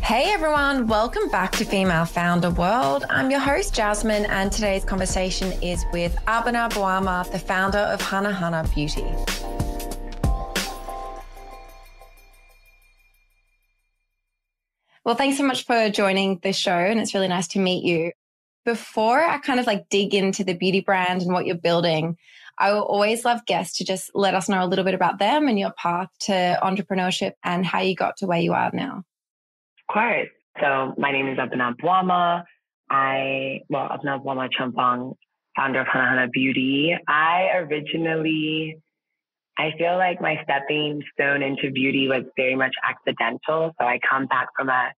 Hey everyone, welcome back to Female Founder World. I'm your host Jasmine, and today's conversation is with Abena Boamah, the founder of Hanahana Beauty. Well, thanks so much for joining this show, and it's really nice to meet you. Before I dig into the beauty brand and what you're building, I will always love guests to just let us know a little bit about them and your path to entrepreneurship and how you got to where you are now. Of course. So my name is Abena Boamah. Abena Boamah Champong, founder of Hanahana Beauty. I feel like my stepping stone into beauty was very much accidental. So I come back from an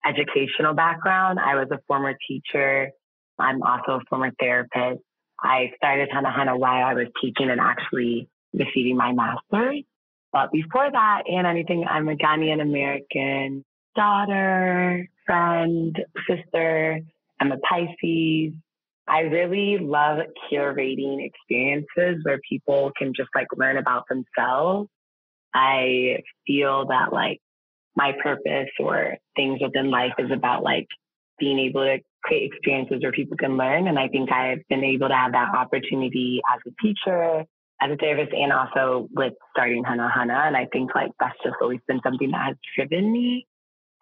educational background. I was a former teacher. I'm also a former therapist. I started Hanahana while I was teaching and actually receiving my master's. But before that and anything, I'm a Ghanaian American daughter, friend, sister. I'm a Pisces. I really love curating experiences where people can just learn about themselves. I feel that my purpose or things within life is about being able to create experiences where people can learn. And I think I've been able to have that opportunity as a teacher, as a therapist, and also with starting Hanahana. And I think that's just always been something that has driven me.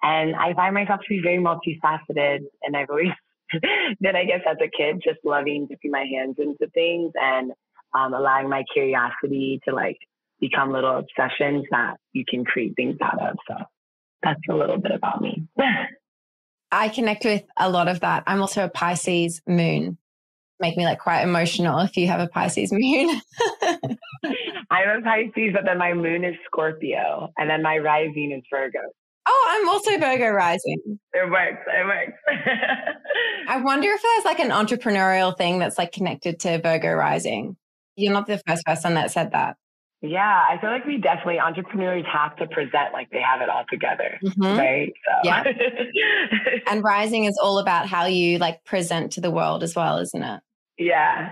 And I find myself to be very multifaceted. And I've always been, I guess, as a kid, just loving dipping my hands into things and allowing my curiosity to become little obsessions that you can create things out of. So that's a little bit about me. I connect with a lot of that. I'm also a Pisces moon. Make me quite emotional if you have a Pisces moon. I'm a Pisces, but then my moon is Scorpio, and then my rising is Virgo. Oh, I'm also Virgo rising. It works. I wonder if there's an entrepreneurial thing that's connected to Virgo rising. You're not the first person that said that. Yeah, I feel we definitely, entrepreneurs have to present they have it all together, right? So. Yeah. And rising is all about how you present to the world as well, isn't it? Yeah.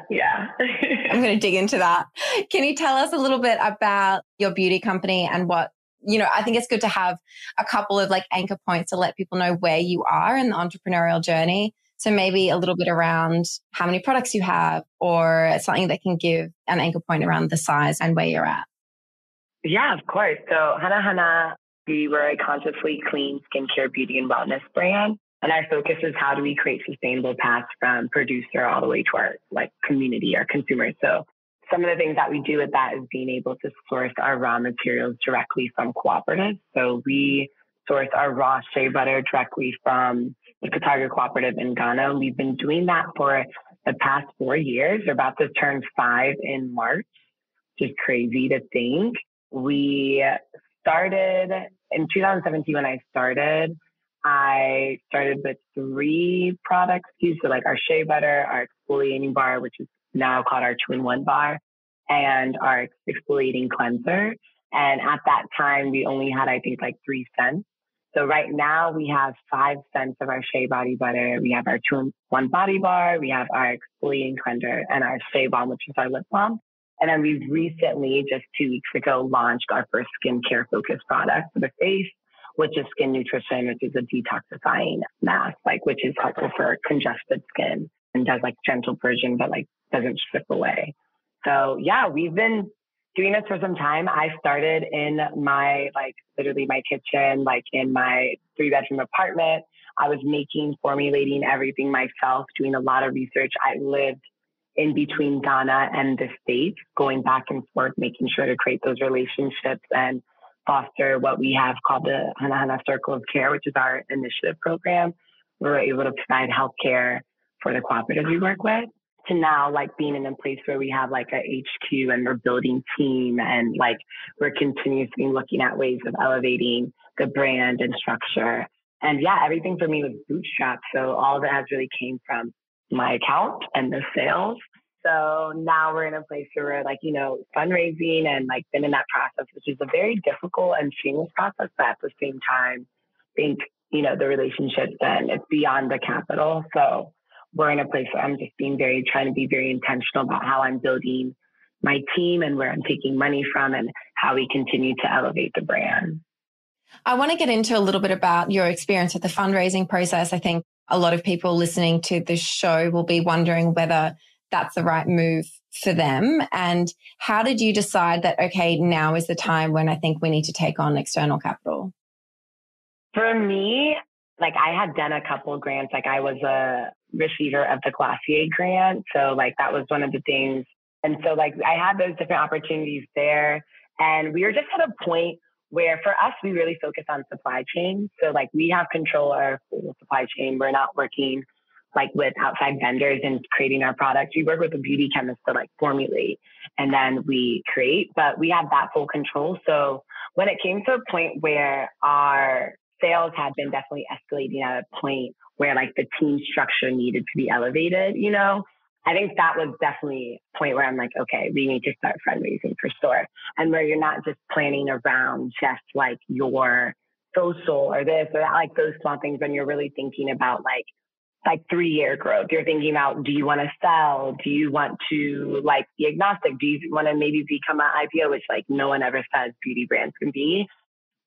I'm going to dig into that. Can you tell us a little bit about your beauty company and what, I think it's good to have a couple of anchor points to let people know where you are in the entrepreneurial journey. So maybe a little bit around how many products you have or something that can give an anchor point around the size and where you're at. Yeah, of course. So Hanahana, we were a consciously clean skincare, beauty, and wellness brand. And our focus is how do we create sustainable paths from producer all the way to our community, our consumers. So some of the things that we do with that is being able to source our raw materials directly from cooperatives. So we source our raw shea butter directly from the Katanga Cooperative in Ghana. We've been doing that for the past 4 years. We're about to turn 5 in March, which is crazy to think. We started in 2017 when I started with 3 product SKUs. So our shea butter, our exfoliating bar, which is now called our 2-in-1 bar, and our exfoliating cleanser. And at that time, we only had, I think, 3 cents. So right now we have 5 cents of our shea body butter. We have our 2-in-1 body bar. We have our exfoliating cleanser and our shea balm, which is our lip balm. And then we've recently, just 2 weeks ago, launched our first skincare focused product for the face, which is Skin Nutrition, which is a detoxifying mask, which is helpful for congested skin and does gentle purging, but doesn't strip away. So yeah, we've been doing this for some time. I started in my, literally my kitchen, in my 3-bedroom apartment. I was formulating everything myself, doing a lot of research. I lived in between Ghana and the States, going back and forth, making sure to create those relationships and foster what we have called the Hanahana Circle of Care, which is our initiative program. We're able to provide healthcare for the cooperatives we work with, to now being in a place where we have a HQ and we're building team and we're continuously looking at ways of elevating the brand and structure. And yeah, everything for me was bootstrapped. So all of it has really came from my account and the sales. So now we're in a place where we're fundraising and been in that process, which is a very difficult and seamless process, but at the same time, I think, the relationships and it's beyond the capital. So we're in a place where I'm just trying to be very intentional about how I'm building my team and where I'm taking money from and how we continue to elevate the brand. I want to get into a little bit about your experience with the fundraising process. I think a lot of people listening to this show will be wondering whether that's the right move for them. And how did you decide that, okay, now is the time when I think we need to take on external capital? For me, like I had done a couple of grants. Like I was a receiver of the Glossier Grant. So like that was one of the things. And so like I had those different opportunities there. And we were just at a point where for us, we really focus on supply chain. So like we have control of our full supply chain. We're not working like with outside vendors and creating our products. We work with a beauty chemist to like formulate and then we create, but we have that full control. So when it came to a point where our sales had been definitely escalating at a point where like the team structure needed to be elevated, you know, I think that was definitely a point where I'm like, okay, we need to start fundraising for sure. And where you're not just planning around just like your social or this or that, like those small things, when you're really thinking about like 3-year growth. You're thinking about, do you want to sell? Do you want to like be agnostic? Do you want to maybe become an IPO, which like no one ever says beauty brands can be?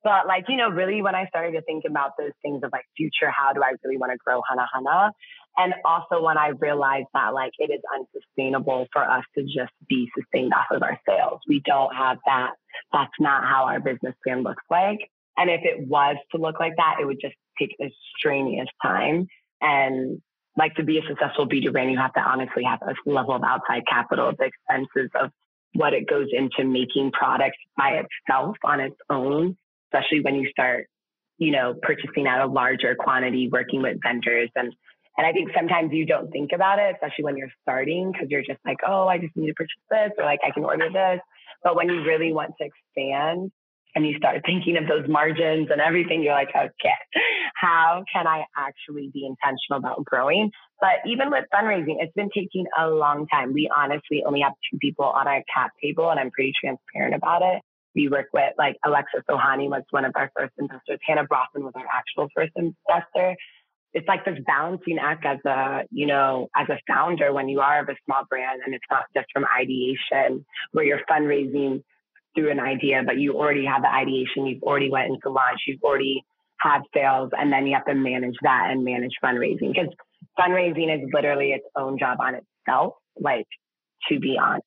But like, you know, really when I started to think about those things of like future, how do I really want to grow Hanahana? And also when I realized that like it is unsustainable for us to just be sustained off of our sales. We don't have that. That's not how our business plan looks like. And if it was to look like that, it would just take the strenuous time. And like to be a successful beauty brand, you have to honestly have a level of outside capital, the expenses of what it goes into making products by itself on its own, especially when you start, you know, purchasing at a larger quantity, working with vendors. And I think sometimes you don't think about it, especially when you're starting, because you're just like, oh, I just need to purchase this, or like I can order this. But when you really want to expand, and you start thinking of those margins and everything, you're like, okay, how can I actually be intentional about growing? But even with fundraising, it's been taking a long time. We honestly only have 2 people on our cap table, and I'm pretty transparent about it. We work with like Alexis Ohani was one of our first investors. Hannah Brothman was our actual first investor. It's like this balancing act as a, you know, as a founder when you are of a small brand, and it's not just from ideation where you're fundraising through an idea, but you already have the ideation, you've already went into launch, you've already had sales, and then you have to manage that and manage fundraising, because fundraising is literally its own job on itself, like, to be honest.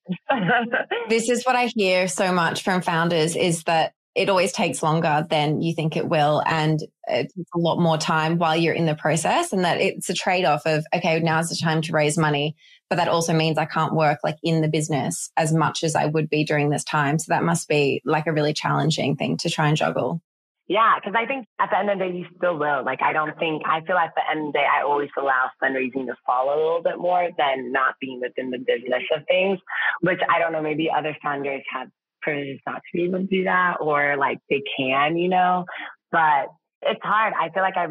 This is what I hear so much from founders, is that it always takes longer than you think it will. And it takes a lot more time while you're in the process, and that it's a trade-off of, okay, now's the time to raise money. But that also means I can't work like in the business as much as I would be during this time. So that must be like a really challenging thing to try and juggle. Yeah, because I think at the end of the day, you still will. Like, I feel at the end of the day, I always allow fundraising to fall a little bit more than not being within the business of things, which I don't know, maybe other founders have privileges not to be able to do that, or like they can, you know, but it's hard. I feel like I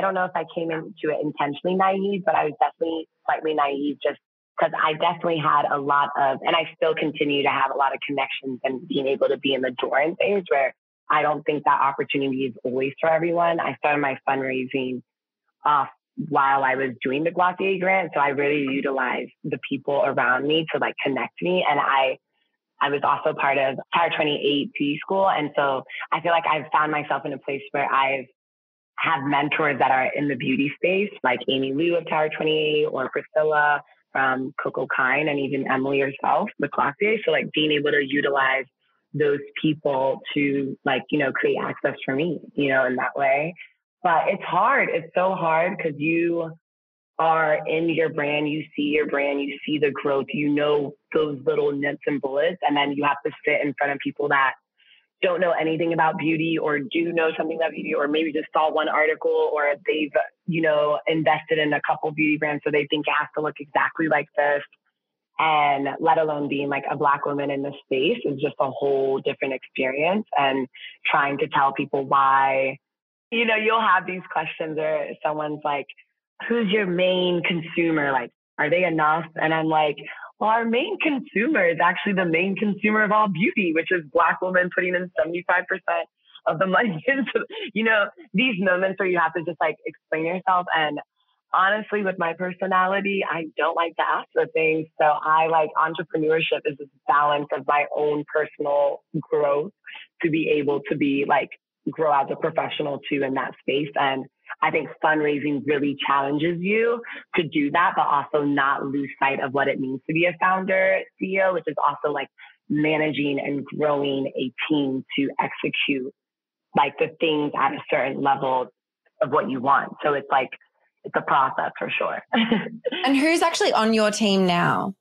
don't know if I came into it intentionally naive, but I was definitely slightly naive just because I definitely had a lot of, and I still continue to have a lot of connections and being able to be in the door and things where I don't think that opportunity is always for everyone. I started my fundraising off while I was doing the Glossier Grant. So I really utilized the people around me to like connect me. And I was also part of Tower 28 beauty school. And so I feel like I've found myself in a place where I've had mentors that are in the beauty space, like Amy Liu of Tower 28 or Priscilla from Coco Kine, and even Emily herself with Glossier. So like being able to utilize those people to like, you know, create access for me, you know, in that way. But it's hard. It's so hard because you are in your brand, you see the growth, you know, those little nuts and bullets. And then you have to sit in front of people that don't know anything about beauty or do know something about beauty, or maybe just saw one article, or they've, you know, invested in a couple beauty brands. So they think it has to look exactly like this. And let alone being like a Black woman in this space is just a whole different experience. And trying to tell people why, you know, you'll have these questions or someone's like, who's your main consumer? Like, are they enough? And I'm like, well, our main consumer is actually the main consumer of all beauty, which is Black women putting in 75% of the money into, you know, these moments where you have to just like explain yourself. And honestly, with my personality, I don't like to ask for things. So I like entrepreneurship is this balance of my own personal growth to be able to be like grow as a professional too in that space. And I think fundraising really challenges you to do that, but also not lose sight of what it means to be a founder CEO, which is also like managing and growing a team to execute like the things at a certain level of what you want. So it's like, it's a process for sure. And who's actually on your team now?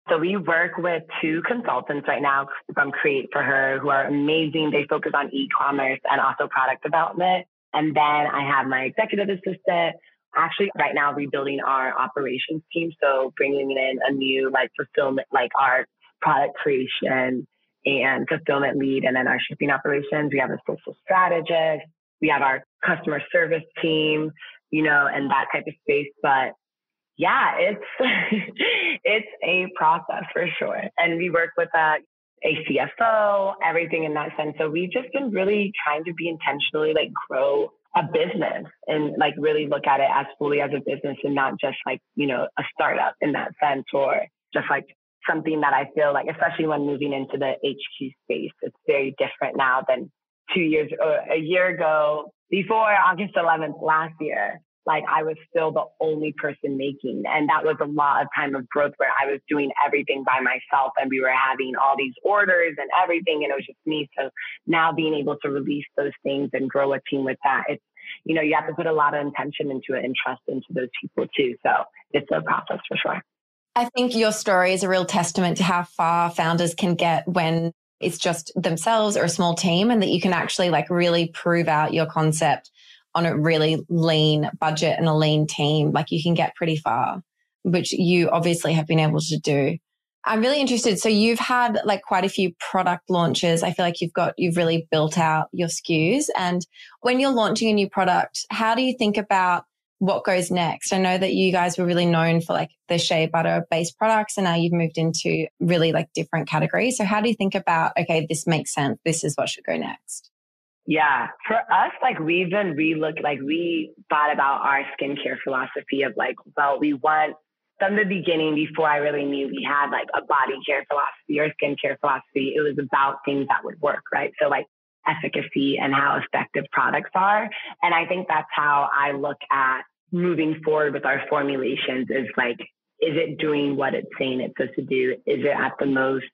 So we work with 2 consultants right now from Create for Her who are amazing. They focus on e-commerce and also product development. And then I have my executive assistant actually right now rebuilding our operations team. So bringing in a new like fulfillment, like our product creation and fulfillment lead, and then our shipping operations. We have a social strategist. We have our customer service team, you know, and that type of space. But yeah, it's it's a process for sure. And we work with a CFO, everything in that sense. So we've just been really trying to be intentionally like grow a business and like really look at it as fully as a business and not just like, you know, a startup in that sense, or just like something that I feel like, especially when moving into the HQ space, it's very different now than 2 years or a year ago. Before August 11th last year, like I was still the only person making. And that was a lot of time of growth where I was doing everything by myself and we were having all these orders and everything. And it was just me. So now being able to release those things and grow a team with that, it's, you know, you have to put a lot of intention into it and trust into those people too. So it's a process for sure. I think your story is a real testament to how far founders can get when it's just themselves or a small team, and that you can actually like really prove out your concept on a really lean budget and a lean team. Like you can get pretty far, which you obviously have been able to do. I'm really interested. So you've had like quite a few product launches. I feel like you've really built out your SKUs. And when you're launching a new product, how do you think about what goes next? I know that you guys were really known for like the shea butter based products, and now you've moved into really like different categories. So how do you think about, okay, this makes sense, this is what should go next? Yeah, for us, like we've been we thought about our skincare philosophy of like, well, we want from the beginning, before I really knew we had like a body care philosophy or skincare philosophy, it was about things that would work, right? So like efficacy and how effective products are. And I think that's how I look at moving forward with our formulations is like, is it doing what it's saying it's supposed to do? Is it at the most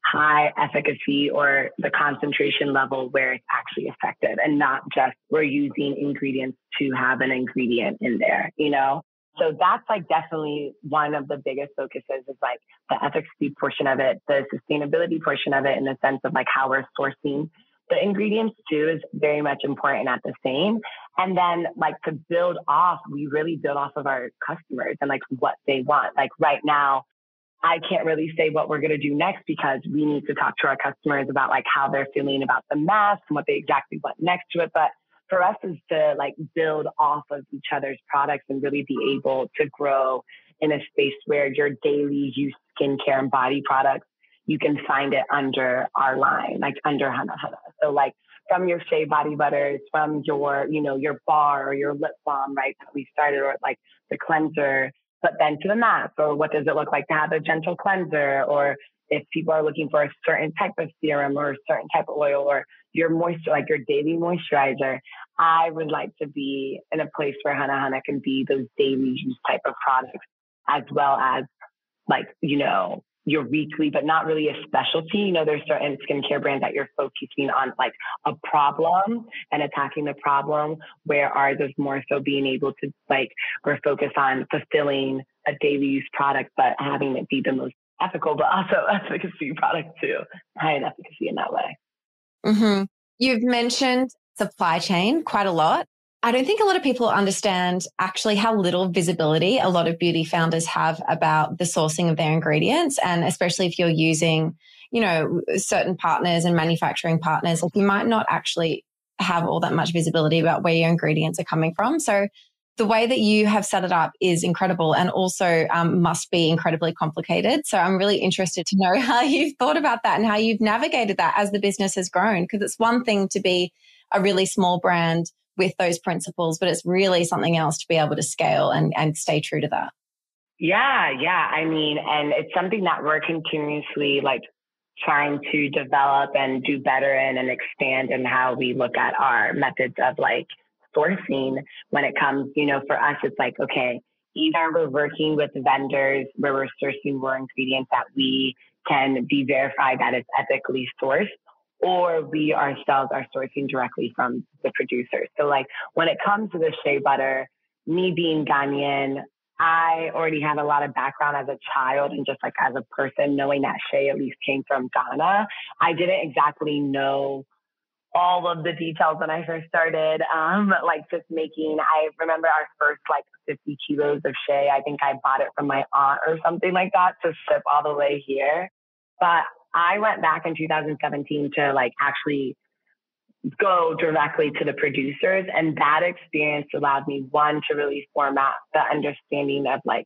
high efficacy or the concentration level where it's actually effective, and not just we're using ingredients to have an ingredient in there, you know? So that's like definitely one of the biggest focuses is like the efficacy portion of it, the sustainability portion of it, in the sense of like how we're sourcing the ingredients too is very much important at the same. And then like to build off, we really build off of our customers and like what they want. Like right now, I can't really say what we're going to do next because we need to talk to our customers about like how they're feeling about the mask and what they exactly want next to it. But for us is to like build off of each other's products and really be able to grow in a space where your daily use skincare and body products, you can find it under our line, like under Hanahana. So like from your shea body butters, from your, you know, your bar or your lip balm, right, that we started, or like the cleanser, but then to the mask, or what does it look like to have a gentle cleanser, or if people are looking for a certain type of serum or a certain type of oil, or your moisture, like your daily moisturizer. I would like to be in a place where Hanahana can be those daily use type of products, as well as like, you know, your weekly, but not really a specialty. You know, there's certain skincare brands that you're focusing on like a problem and attacking the problem, where ours is more so being able to like, we're focused on fulfilling a daily use product, but having it be the most ethical, but also efficacy product too. High in efficacy in that way. Mm-hmm. You've mentioned supply chain quite a lot. I don't think a lot of people understand actually how little visibility a lot of beauty founders have about the sourcing of their ingredients. And especially if you're using, you know, certain partners and manufacturing partners, like you might not actually have all that much visibility about where your ingredients are coming from. So the way that you have set it up is incredible, and also must be incredibly complicated. So I'm really interested to know how you've thought about that and how you've navigated that as the business has grown, because it's one thing to be a really small brand with those principles, but it's really something else to be able to scale and stay true to that. Yeah. I mean, and it's something that we're continuously like trying to develop and do better in and expand in how we look at our methods of like sourcing when it comes, for us, it's like, okay, either we're working with vendors where we're sourcing more ingredients that we can be verified that it's ethically sourced, or we ourselves are sourcing directly from the producers. So like when it comes to the shea butter, me being Ghanaian, I already had a lot of background as a child and just like as a person, knowing that shea at least came from Ghana. I didn't exactly know all of the details when I first started, like just making, I remember our first like 50 kilos of shea. I think I bought it from my aunt or something like that to ship all the way here. But I went back in 2017 to like actually go directly to the producers. And that experience allowed me, one, to really format the understanding of like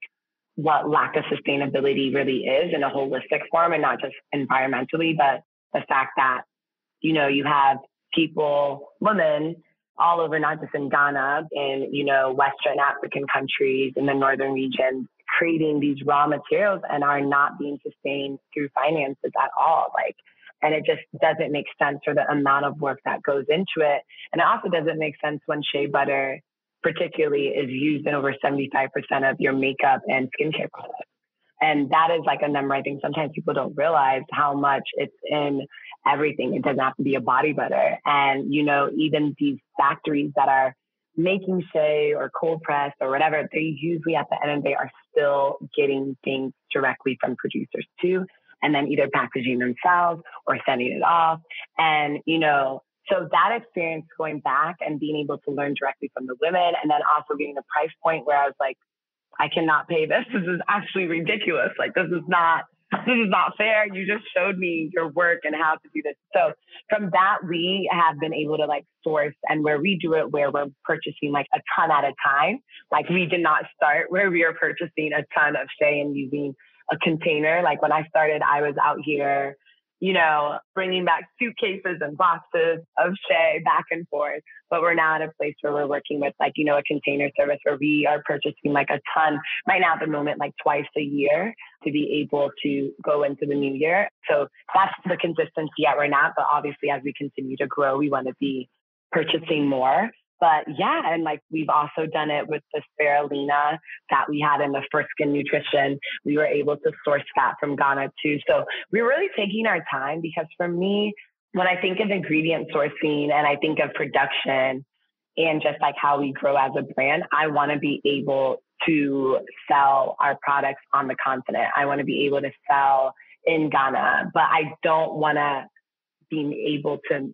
what lack of sustainability really is in a holistic form, and not just environmentally, but the fact that, you have people, women all over, not just in Ghana, in, Western African countries, in the northern region, creating these raw materials and are not being sustained through finances at all. Like, and it just doesn't make sense for the amount of work that goes into it. And it also doesn't make sense when shea butter particularly is used in over 75% of your makeup and skincare products. And that is like a number I think sometimes people don't realize how much it's in everything. It doesn't have to be a body butter. And, even these factories that are making shea or cold press or whatever, they usually at the end of the day are still getting things directly from producers too, and then either packaging themselves or sending it off. And, so that experience going back and being able to learn directly from the women, and then also getting the price point where I was like, I cannot pay this. This is actually ridiculous. Like, this is not fair. You just showed me your work and how to do this. So from that, we have been able to like source, and where we do it, where we're purchasing like a ton at a time. Like we did not start where we are purchasing a ton of shea and using a container. Like when I started, I was out here, bringing back suitcases and boxes of shea back and forth. But we're now at a place where we're working with like, a container service where we are purchasing like a ton right now at the moment, like twice a year, to be able to go into the new year. So that's the consistency at right now. But obviously, as we continue to grow, we want to be purchasing more. But yeah, and like we've also done it with the spirulina that we had in the First Skin Nutrition. We were able to source that from Ghana too. So we're really taking our time, because for me, when I think of ingredient sourcing and I think of production and just like how we grow as a brand, I want to be able to sell our products on the continent. I want to be able to sell in Ghana, but I don't want to be able to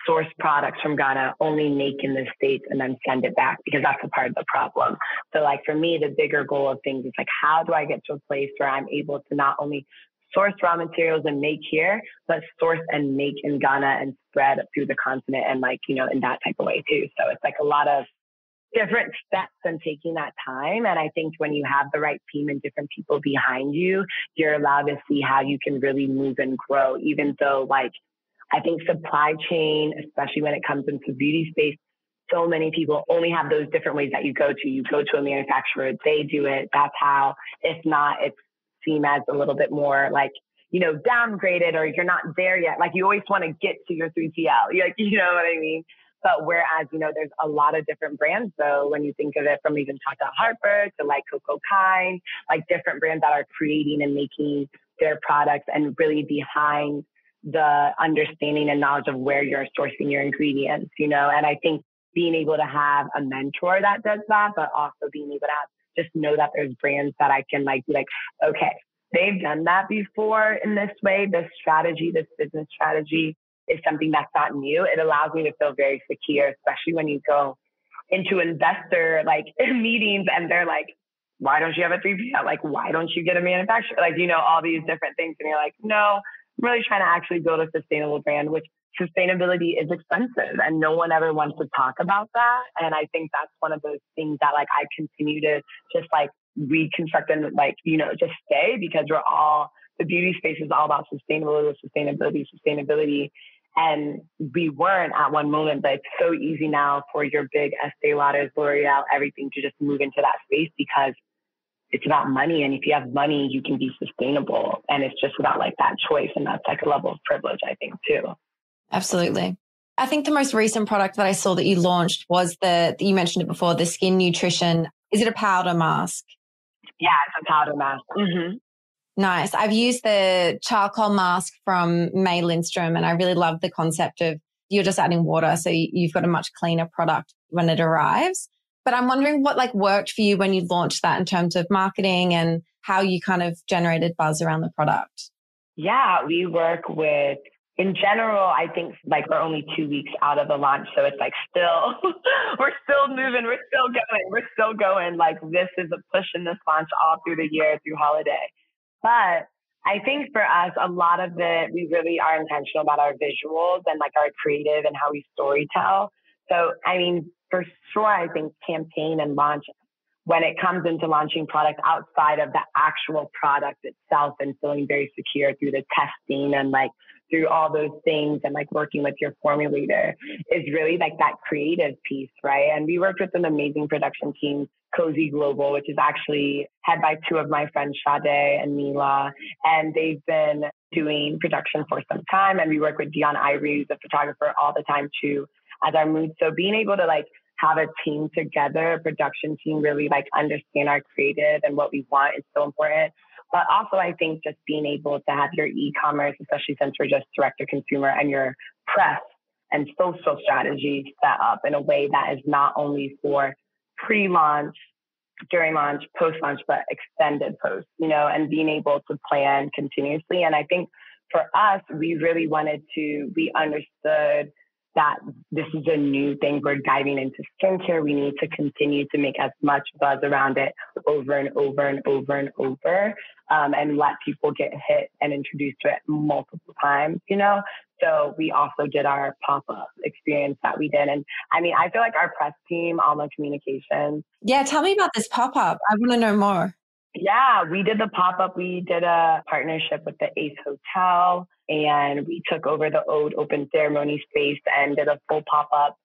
source products from Ghana, only make in the States and then send it back, because that's a part of the problem. So like for me, the bigger goal of things is like, how do I get to a place where I'm able to not only source raw materials and make here, but source and make in Ghana and spread through the continent and like, in that type of way too. So it's like a lot of different steps and taking that time. And I think when you have the right team and different people behind you, you're allowed to see how you can really move and grow, even though like, I think supply chain, especially when it comes into beauty space, so many people only have those different ways that you go to. You go to a manufacturer, they do it. That's how. If not, it's seen as a little bit more like, downgraded, or you're not there yet. Like you always want to get to your 3PL. Like, you know what I mean? But whereas, there's a lot of different brands. So when you think of it from even Tata Harper to like Coco Kind, like different brands that are creating and making their products and really behind the understanding and knowledge of where you're sourcing your ingredients, and I think being able to have a mentor that does that, but also being able to have, just know that there's brands that I can like be like, okay, they've done that before in this way. This strategy, this business strategy is something that's not new. It allows me to feel very secure, especially when you go into investor like meetings and they're like, why don't you have a 3PL? Like, why don't you get a manufacturer? Like, all these different things. And you're like, no, I'm really trying to actually build a sustainable brand, which sustainability is expensive and no one ever wants to talk about that. And I think that's one of those things that like I continue to just like reconstruct and like, just stay, because the beauty space is all about sustainability. And we weren't at one moment, but it's so easy now for your big Estee Lauders, L'Oreal, everything to just move into that space, because it's about money. And if you have money, you can be sustainable. And it's just about like that choice. And that's like a level of privilege, I think, too. Absolutely. I think the most recent product that I saw that you launched was you mentioned it before, the skin nutrition. Is it a powder mask? Yeah, it's a powder mask. Mm-hmm. Nice. I've used the charcoal mask from May Lindstrom, and I really love the concept of you're just adding water. So you've got a much cleaner product when it arrives. But I'm wondering what like worked for you when you launched that in terms of marketing and how you kind of generated buzz around the product. Yeah, we work with, in general, I think like we're only 2 weeks out of the launch. So it's like still, we're still moving. We're still going. Like this is a push in this launch all through the year, through holiday. But I think for us, a lot of it, we really are intentional about our visuals and like our creative and how we storytell. So, I mean, for sure, I think campaign and launch, when it comes into launching product outside of the actual product itself and feeling very secure through the testing and like through all those things and like working with your formulator is really like that creative piece, right? And we worked with an amazing production team, Cozy Global, which is actually head by two of my friends, Sade and Mila. And they've been doing production for some time. And we work with Dion Irie, who's a photographer all the time too, as our mood. So being able to like have a team together, a production team, really like understand our creative and what we want is so important. But also, I think just being able to have your e-commerce, especially since we're just direct to consumer, and your press and social strategies set up in a way that is not only for pre-launch, during launch, post-launch, but extended post, you know, and being able to plan continuously. And I think for us, we understood that this is a new thing. We're diving into skincare. We need to continue to make as much buzz around it over and over and over and over, and let people get hit and introduced to it multiple times, you know? So we also did our pop-up experience that we did. And I mean, I feel like our press team, Alma Communications. Yeah, tell me about this pop-up. I want to know more. Yeah, we did the pop-up. We did a partnership with the Ace Hotel, and we took over the Ode Open Ceremony space and did a full pop-up,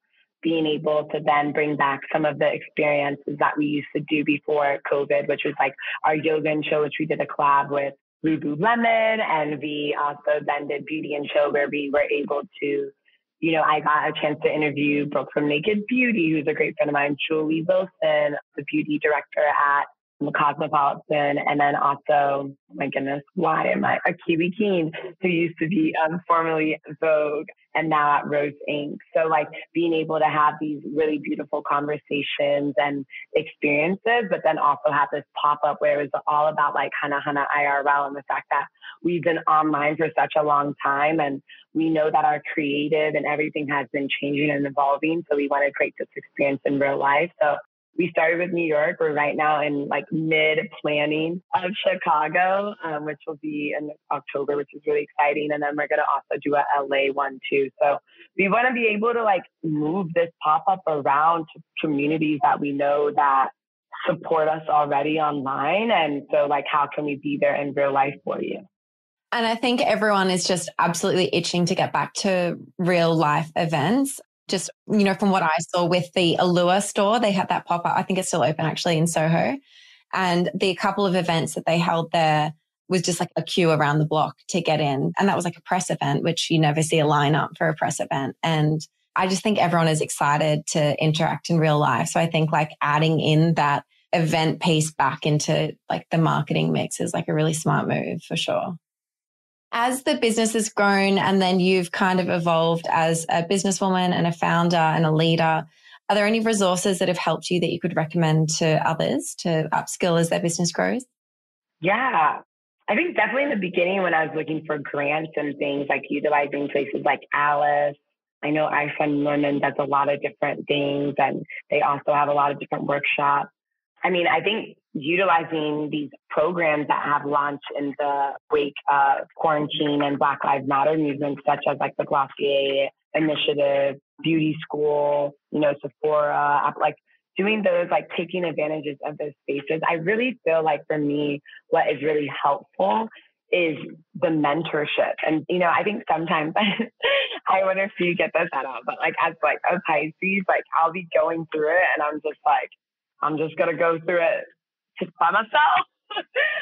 being able to then bring back some of the experiences that we used to do before COVID, which was like our yoga and show, which we did a collab with Lululemon. And we also then did beauty and show, where we were able to, you know, I got a chance to interview Brooke from Naked Beauty, who's a great friend of mine, Julie Wilson, the beauty director at Cosmopolitan, and then also, my goodness, why am I Akibi Keen, who used to be formerly Vogue and now at Rose Inc. So like being able to have these really beautiful conversations and experiences, but then also have this pop up where it was all about like Hanahana IRL and the fact that we've been online for such a long time, and we know that our creative and everything has been changing and evolving. So we want to create this experience in real life. So we started with New York. We're right now in like mid planning of Chicago, which will be in October, which is really exciting. And then we're going to also do a LA one too. So we want to be able to like move this pop-up around to communities that we know that support us already online. And so like, how can we be there in real life for you? And I think everyone is just absolutely itching to get back to real life events. Just, you know, from what I saw with the Allure store, they had that pop-up. I think it's still open actually in Soho. And the couple of events that they held there was just like a queue around the block to get in. And that was like a press event, which you never see a lineup for a press event. And I just think everyone is excited to interact in real life. So I think like adding in that event piece back into like the marketing mix is like a really smart move for sure. As the business has grown and then you've kind of evolved as a businesswoman and a founder and a leader, are there any resources that have helped you that you could recommend to others to upskill as their business grows? Yeah, I think definitely in the beginning when I was looking for grants and things, like utilizing places like Alice. I know iFund Women does a lot of different things, and they also have a lot of different workshops. I mean, I think utilizing these programs that have launched in the wake of quarantine and Black Lives Matter movements, such as like the Glossier Initiative, Beauty School, you know, Sephora, like doing those, like taking advantages of those spaces. I really feel like for me, what is really helpful is the mentorship. And, you know, I think sometimes I wonder if you get this at all, but like as like a Pisces, like I'll be going through it and I'm just like, I'm just going to go through it just by myself.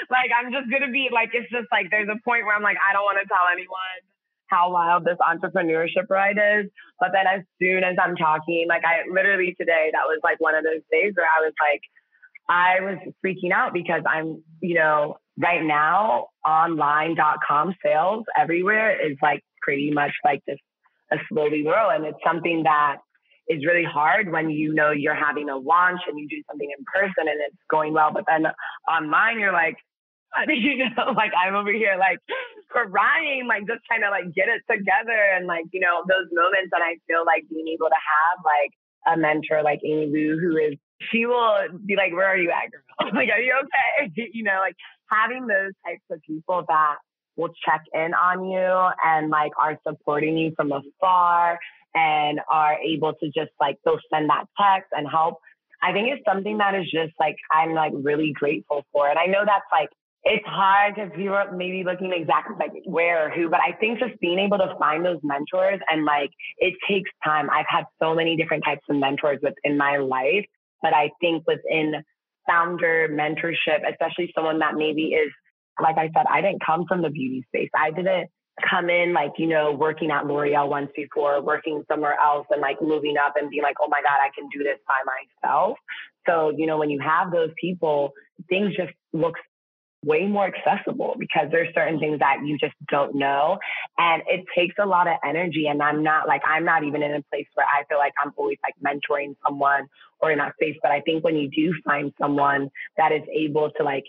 Like, I'm just going to be like, it's just like, there's a point where I'm like, I don't want to tell anyone how wild this entrepreneurship ride is. But then as soon as I'm talking, like I literally today, that was like one of those days where I was freaking out because I'm, right now, online.com sales everywhere is like pretty much like just a slowly grow. And it's something that is really hard when you're having a launch and you do something in person and it's going well. But then online, you're like, like I'm over here like crying, like just trying to like get it together. And like, those moments that I feel like being able to have like a mentor like Amy Lou, she will be like, where are you at, girl? Like, are you okay? Like having those types of people that will check in on you and like are supporting you from afar and are able to just like, they'll send that text and help. I think it's something that is just like, I'm like really grateful for. And I know that's like, it's hard because people are maybe looking exactly like where or who, but I think just being able to find those mentors and like, it takes time. I've had so many different types of mentors within my life, but I think within founder mentorship, especially someone that maybe is, like I said, I didn't come from the beauty space. I didn't come in like, working at L'Oreal once before, working somewhere else and like moving up and being like, oh my God, I can do this by myself. So, when you have those people, things just look way more accessible because there's certain things that you just don't know. And it takes a lot of energy. And I'm not even in a place where I feel like I'm always like mentoring someone or in that space. But I think when you do find someone that is able to like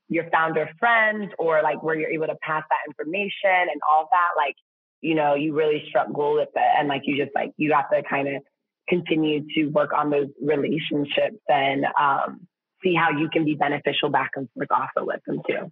your founder friends or like where you're able to pass that information and all that, like, you really struck gold with it. And like, you just like, you have to kind of continue to work on those relationships and, see how you can be beneficial back and forth also with them too.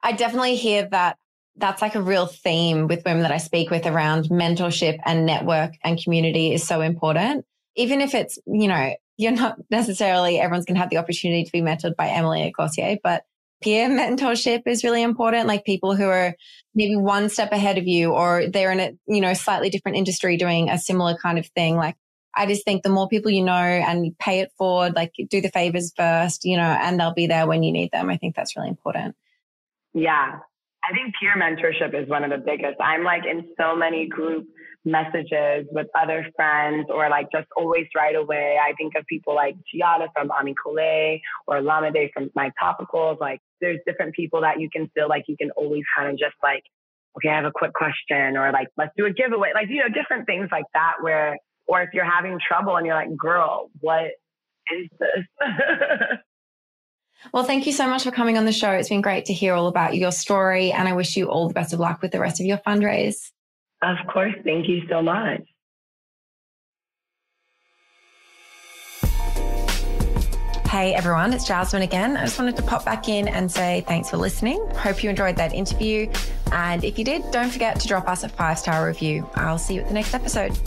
I definitely hear that that's like a real theme with women that I speak with around mentorship and network and community is so important. Even if it's, you're not necessarily, everyone's going to have the opportunity to be mentored by Emily at Glossier, but peer mentorship is really important. Like people who are maybe one step ahead of you or they're in a, slightly different industry doing a similar kind of thing. Like I just think the more people and you pay it forward, like do the favors first, and they'll be there when you need them. I think that's really important. Yeah. I think peer mentorship is one of the biggest. I'm like in so many group messages with other friends or like just always right away. I think of people like Giada from Ami Collet or Lamade from My Topicals. Like there's different people that you can feel like you can always kind of just like, okay, I have a quick question or like, let's do a giveaway. Like, different things like that or if you're having trouble and you're like, girl, what is this? Well, thank you so much for coming on the show. It's been great to hear all about your story and I wish you all the best of luck with the rest of your fundraise. Of course. Thank you so much. Hey everyone, it's Jasmine again. I just wanted to pop back in and say thanks for listening. Hope you enjoyed that interview. And if you did, don't forget to drop us a 5-star review. I'll see you at the next episode.